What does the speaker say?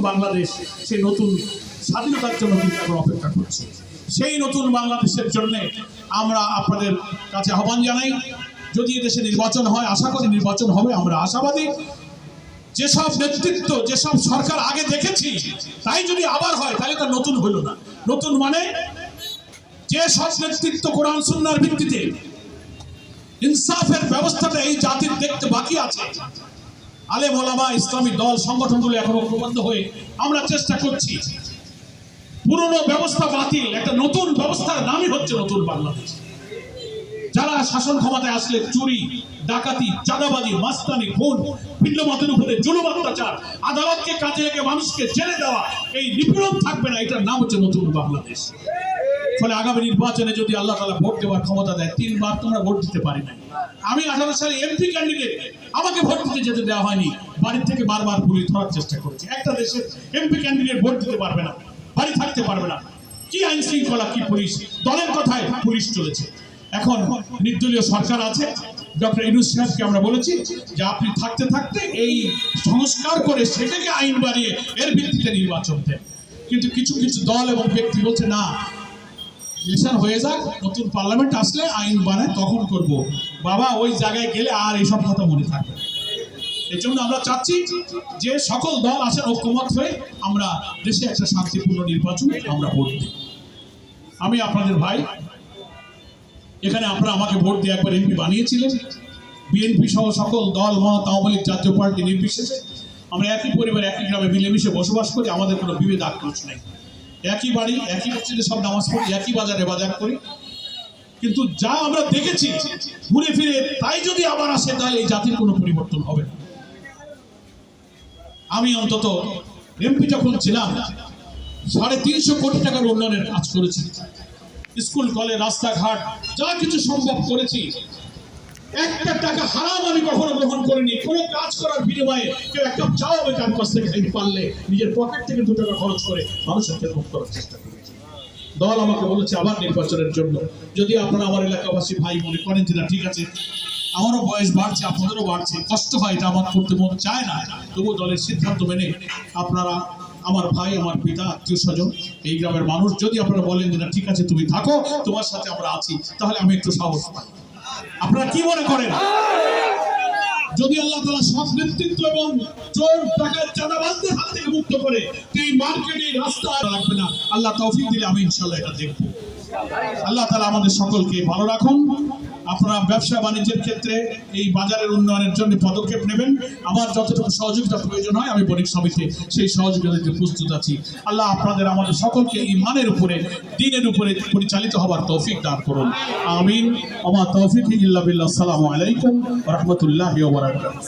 বাংলাদেশ, সেই নতুন স্বাধীনতার জন্য কিন্তু এখন অপেক্ষা করছে। সেই নতুন বাংলাদেশের জন্য আমরা আপনাদের কাছে আহ্বান জানাই, যদি এদেশে নির্বাচন হয়, আশা করি নির্বাচন হবে, আমরা আশাবাদী। যেসব নেতৃত্ব, যেসব সরকার আগে দেখেছি, তাই যদি আবার হয় তাহলে তা নতুন হইল না। নতুন মানে যে সব নেতৃত্ব কোরআন সুন্নাহর ভিত্তিতে ইনসাফের ব্যবস্থাটা এই জাতির দেখতে বাকি আছে, আলেম ওলামা ইসলামী দল সংগঠনগুলো এখনো ঐক্যবদ্ধ হয়ে আমরা চেষ্টা করছি পুরনো ব্যবস্থা বাতিল, একটা নতুন ব্যবস্থার নামই হচ্ছে নতুন বাংলাদেশ। যারা শাসন ক্ষমতায় আসলে চুরি, ডাকাতি, চাঁদাবাজি, মাস্তানি, খুন, ভিন্নমতের উপরে জুলুম অত্যাচার, আদালতকে কাজে রেখে মানুষকে জেলে দেওয়া, এই নিপীড়ন থাকবে না। এটার নাম হচ্ছে নতুন বাংলাদেশ। ফলে আগামী নির্বাচনে যদি আল্লাহ তাআলা ভোট দেওয়ার ক্ষমতা দেয়, 3 বার তোমরা ভোট দিতে পারি নাই। আমি 18 সালে এমপি ক্যান্ডিডেট, আমাকে ভোট দিতে যেতে দেওয়া হয়নি। বাড়ির থেকে বারবার পুলিশ ধরার চেষ্টা করেছে। একটা দেশের এমপি ক্যান্ডিডেট ভোট দিতে পারবে না, বাড়ি থাকতে পারবে না। কি আইন শৃঙ্খলা, কি পুলিশ, দলের কথায় পুলিশ চলেছে। এখন নির্দলীয় সরকার আছে, ডক্টর ইউনূস সাহেবকে আমরা বলেছি যে আপনি থাকতে থাকতে এই সংস্কার করে সেটাকে আইন বানিয়ে এর ভিত্তিতে নির্বাচন দেন। কিন্তু কিছু কিছু দল এবং ব্যক্তি বলছে না, ইলেকশন হয়ে যাক, নতুন পার্লামেন্ট আসলে আইন বানায় তখন করব। বাবা, ওই জায়গায় গেলে আর এইসব কথা মনে থাকবে। এই জন্য আমরা চাচ্ছি যে সকল দল আছেন ঐক্যমত হয়ে আমরা দেশে একটা শান্তিপূর্ণ নির্বাচনে আমরা ভোট দিই। আমি আপনাদের ভাই, এখানে আপনারা আমাকে ভোট দিয়ে একবার এমপি বানিয়েছিলেন। বিএনপি সহ সকল দল, মত, আওয়ামী লীগ, জাতীয় পার্টি নির্বিশেষে আমরা একই পরিবার, একই গ্রামে মিলেমিশে বসবাস করি। আমাদের কোনো বিভেদ আক্রোশ নেই। একই বাড়ি, একই মসজিদে সব নামাজ পড়ি, একই বাজারে বাজার করি। কিন্তু যা আমরা দেখেছি ঘুরে ফিরে তাই যদি আবার আসে, তাহলে এই জাতির কোনো পরিবর্তন হবে না। আমি অন্তত এমপি যখন ছিলাম 350 কোটি টাকার উন্নয়নের কাজ করেছি। স্কুল, কলেজ, রাস্তাঘাট যা কিছু সম্ভব করেছি। একটা টাকা হারাম আমি কখনো গ্রহণ করিনি। কোনো কাজ করার বিনিময়ে কেউ একটা চাও আমি কার কাছ থেকে খাইতে পারলে নিজের পকেট থেকে 2 টাকা খরচ করে মানুষের খেদমত করার চেষ্টা করেছি। দল আমাকে বলেছে আবার নির্বাচনের জন্য, যদি আপনারা আমার এলাকাবাসী ভাই মনে করেন যে না ঠিক আছে, আমারও বয়স বাড়ছে, আপনাদেরও বাড়ছে, কষ্ট হয়, এটা আমার করতে মন চায় না, তবুও দলের সিদ্ধান্ত মেনে আপনারা, আমার ভাই, আমার পিতা, আত্মীয় স্বজন, এই গ্রামের মানুষ, যদি আপনারা বলেন যে না ঠিক আছে তুমি থাকো, তোমার সাথে আমরা আছি, তাহলে আমি একটু সাহস পাই। আপনারা কি মনে করেন? যদি আল্লাহ তাআলা সব নেতৃত্ব এবং চোর, ডাকাত, চাঁদাবাজদের হাত থেকে মুক্ত করে এই মার্কেটে রাস্তা রাখবে না, আল্লাহ তৌফিক দিলে আমি ইনশাআল্লাহ এটা দেখব। আল্লাহ তাআলা আমাদের সকলকে ভালো রাখুন। আপনারা ব্যবসা বাণিজ্যের ক্ষেত্রে এই বাজারের উন্নয়নের জন্য পদক্ষেপ নেবেন। আমার যতটুকু সহযোগিতা প্রয়োজন হয় আমি বণিক সমিতি সেই সহযোগিতা দিতে প্রস্তুত আছি। আল্লাহ আপনাদের আমাদের সকলকে ঈমানের উপরে, দ্বীনের উপরে পরিচালিত হবার তৌফিক দান করুন। আমিন। ওয়া তৌফিক ইল্লা বিল্লাহ। আসসালামু আলাইকুম ওয়া রাহমাতুল্লাহি ওয়া বারাকাতুহু।